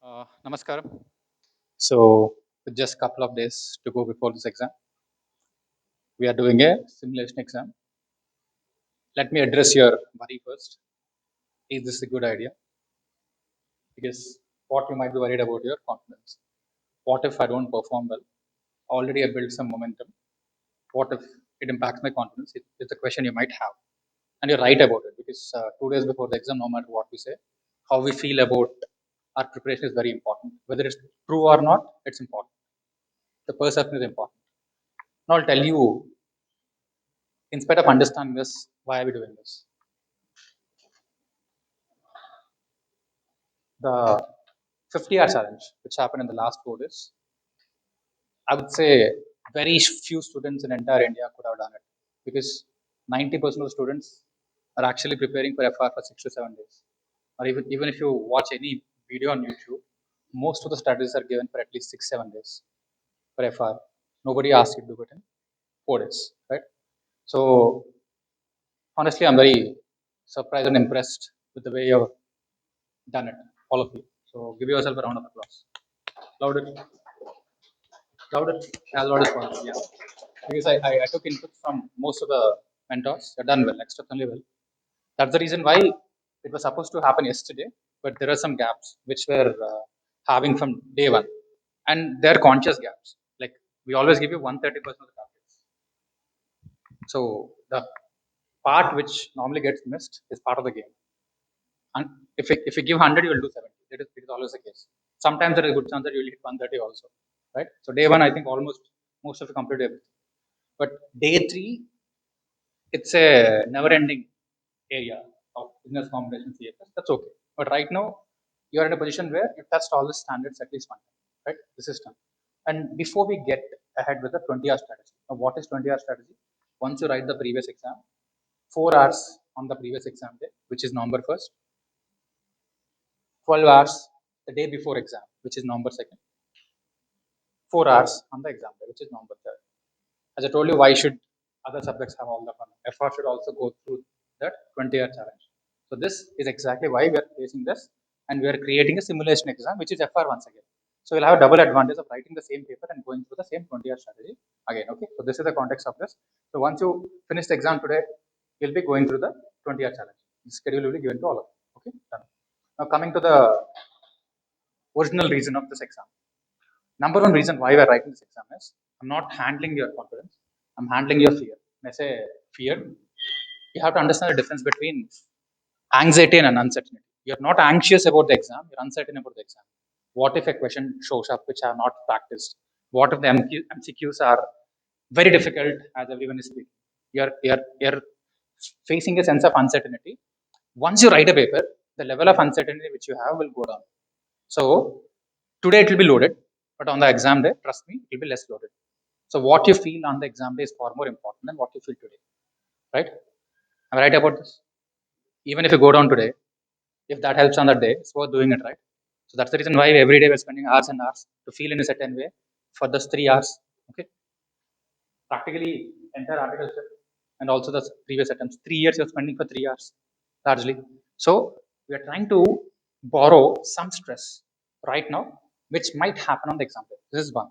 Namaskaram. So, with just a couple of days to go before this exam, we are doing a simulation exam. Let me address your worry first. Is this a good idea? Because what you might be worried about your confidence. What if I don't perform well? Already I built some momentum. What if it impacts my confidence? It's a question you might have. And you're right about it because 2 days before the exam, no matter what we say, how we feel about our preparation is very important. Whether it's true or not, it's important. The perception is important. Now I'll tell you, in spite of understanding this, why are we doing this? The 50-hour challenge, which happened in the last 4 days, I would say very few students in entire India could have done it because 90% of the students are actually preparing for FR for 6 to 7 days. Or even if you watch any video on YouTube, most of the strategies are given for at least 6 7 days for FR. Nobody asks you to do it in 4 days, right? So honestly, I'm very surprised and impressed with the way you've done it, all of you. So give yourself a round of applause. Louder, louder, as loud as possible. Yeah, because I took input from most of the mentors. They've done well, exceptionally well. That's the reason why it was supposed to happen yesterday, but there are some gaps which we're having from day one, and they're conscious gaps. Like we always give you 130% of the targets. So the part which normally gets missed is part of the game. And if you give 100, you will do 70. It is always the case. Sometimes there is a good chance that you will hit 130 also, right? So day one, I think almost most of you completed everything. But day three, it's a never-ending area of business combination CFS. That's okay. But right now, you're in a position where you touched all the standards at least one time, right? The system. And before we get ahead with the 20-hour strategy, now what is 20-hour strategy? Once you write the previous exam, 4 hours on the previous exam day, which is November 1st, 12 hours the day before exam, which is November 2nd, 4 hours on the exam day, which is November 3rd. As I told you, why should other subjects have all the fun? FR should also go through that 20-hour challenge. So this is exactly why we are facing this, and we are creating a simulation exam, which is FR once again. So we'll have a double advantage of writing the same paper and going through the same 20-hour strategy again. Okay, so this is the context of this. So once you finish the exam today, you'll be going through the 20-hour challenge. The schedule will be given to all of you. Okay, done. Now coming to the original reason of this exam. Number one reason why we're writing this exam is I'm not handling your confidence, I'm handling your fear. When I say fear, you have to understand the difference between anxiety and uncertainty. You're not anxious about the exam, you're uncertain about the exam. What if a question shows up which I have not practiced? What if the MCQs are very difficult as everyone is speaking? You're facing a sense of uncertainty. Once you write a paper, the level of uncertainty which you have will go down. So today it will be loaded, but on the exam day, trust me, it will be less loaded. So what you feel on the exam day is far more important than what you feel today, right? Am I right about this? Even if you go down today, if that helps on that day, it's worth doing it, right? So that's the reason why every day we're spending hours and hours to feel in a certain way for those 3 hours. Okay, practically entire article and also the previous attempts. 3 years you're spending for 3 hours largely. So we are trying to borrow some stress right now, which might happen on the exam day. This is one.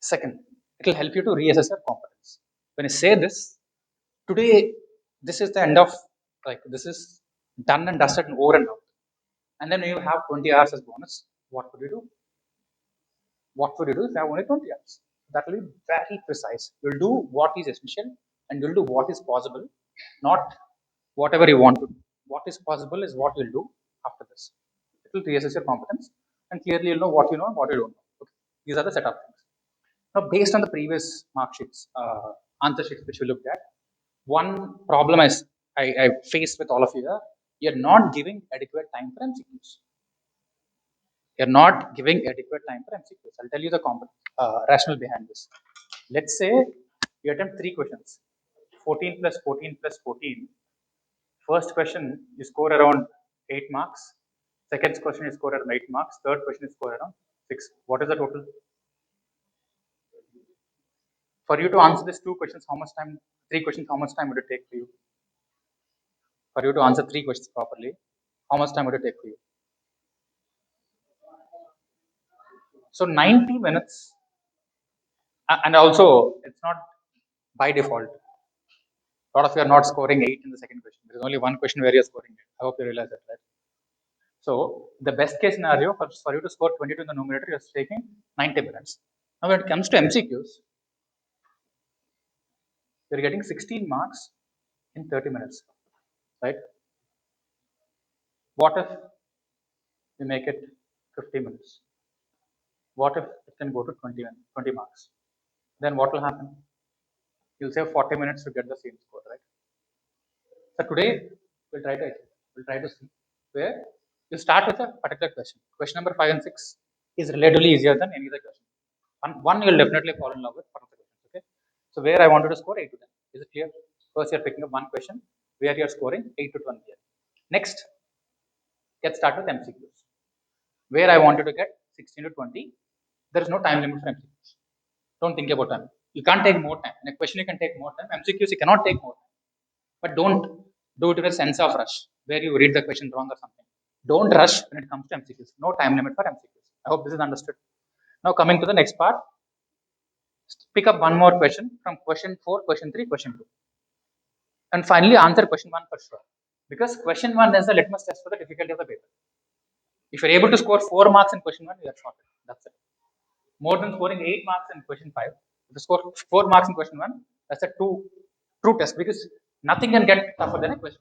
Second, it will help you to reassess your competence. When I say this, today, this is the end of, like, this is done and dusted and over and out. And then you have 20 hours as bonus. What would you do? What would you do if you have only 20 hours? That will be very precise. You'll do what is essential and you'll do what is possible, not whatever you want to do. What is possible is what you'll do after this. It will reassess your competence and clearly you'll know what you know and what you don't know. Okay. These are the setup things. Now, based on the previous mark sheets, answer sheets which we looked at, one problem I faced with all of you are you're not giving adequate time for MCQs. You're not giving adequate time for MCQs. I'll tell you the rationale behind this. Let's say you attempt three questions 14 plus 14 plus 14. First question, you score around 8 marks. Second question, you score around 8 marks. Third question, you score around 6. What is the total? For you to answer these two questions, how much time? Three questions, how much time would it take for you? For you to answer three questions properly, how much time would it take for you? So 90 minutes, and also it's not by default. A lot of you are not scoring 8 in the second question. There is only one question where you are scoring 8. I hope you realize that, right? So the best case scenario for you to score 22 in the numerator, you're taking 90 minutes. Now when it comes to MCQs, you're getting 16 marks in 30 minutes, right? What if we make it 50 minutes? What if it can go to 20 marks? Then what will happen? You'll save 40 minutes to get the same score, right? So today we'll try to see where you start with a particular question. Question number 5 and 6 is relatively easier than any other question. One you'll definitely fall in love with one of the questions. Okay. So where I wanted to score 8 to 10. Is it clear? First you're picking up one question where you're scoring 8 to 12 here. Next, get started with MCQs. Where I wanted to get 16 to 20. There is no time limit for MCQs. Don't think about time. You can't take more time. In a question you can take more time. MCQs you cannot take more time. But don't do it with a sense of rush where you read the question wrong or something. Don't rush when it comes to MCQs. No time limit for MCQs. I hope this is understood. Now coming to the next part, pick up one more question from question 4, question 3, question 2. And finally answer question 1 for sure. Because question 1 is the litmus test for the difficulty of the paper. If you're able to score 4 marks in question 1, you are sorted. That's it. More than scoring 8 marks in question 5. If you score 4 marks in question 1, that's a true test because nothing can get tougher than a question.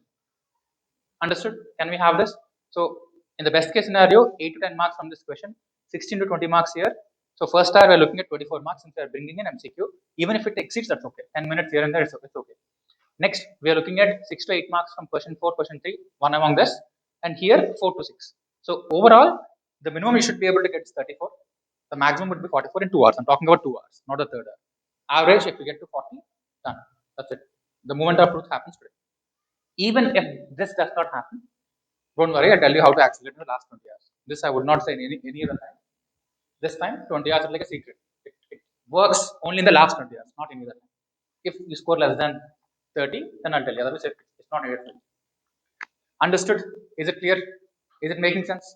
Understood? Can we have this? So in the best case scenario, 8 to 10 marks from this question, 16 to 20 marks here. So first time we're looking at 24 marks since we're bringing in MCQ. Even if it exceeds, that's okay. 10 minutes here and there, it's okay. Next, we are looking at 6 to 8 marks from question 4, question 3, one among this, and here 4 to 6. So overall, the minimum you should be able to get is 34. The maximum would be 44 in 2 hours. I'm talking about 2 hours, not a third hour. Average, if you get to 40, done. That's it. The moment of truth happens today. Even if this does not happen, don't worry, I'll tell you how to accelerate in the last 20 hours. This I would not say any other time. This time, 20 hours is like a secret. It works only in the last 20 hours, not any other time. If you score less than 30, then I'll tell you. Otherwise, it's not needed. Understood? Is it clear? Is it making sense?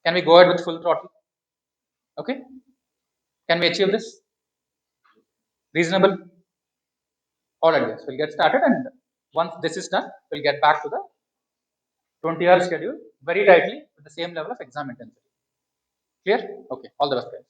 Can we go ahead with full throttle? Okay? Can we achieve this? Reasonable? All right, guys. We'll get started, and once this is done, we'll get back to the 20-hour schedule very tightly with the same level of exam intensity. Clear? Okay. All the best, guys.